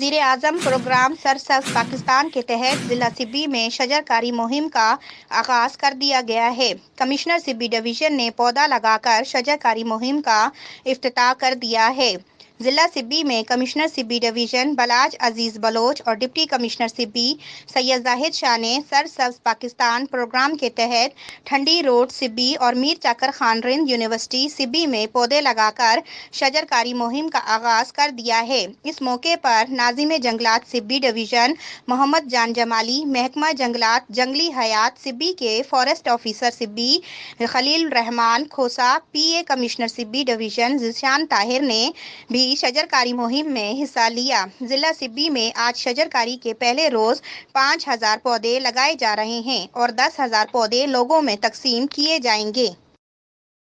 وزیر اعظم پروگرام سرسبز پاکستان کے تحت ضلع سبی میں شجر کاری مہم کا آغاز کر دیا گیا ہے۔ کمشنر سبی ڈویژن نے پودا لگا کر شجر کاری مہم کا افتتاح کر دیا ہے۔ ضلع سبی میں کمشنر سبی ڈویژن بلاج عزیز بلوچ اور ڈپٹی کمشنر سبی سید زاہد شاہ نے سرسبز پاکستان پروگرام کے تحت ٹھنڈی روڈ سبی اور میر چاکر خان رند یونیورسٹی سبی میں پودے لگا کر شجر کاری مہم کا آغاز کر دیا ہے۔ اس موقع پر ناظم جنگلات سبی ڈویژن محمد جان جمالی، محکمہ جنگلات جنگلی حیات سبی کے فارسٹ آفیسر سبی خلیل الرحمان کھوسہ، پی اے کمشنر سبی ڈویژن ذیشان طاہر نے بھی شجر کاری مہم میں حصہ لیا۔ ضلع سبی میں آج شجر کاری کے پہلے روز 5000 پودے لگائے جا رہے ہیں اور 10,000 پودے لوگوں میں تقسیم کیے جائیں گے۔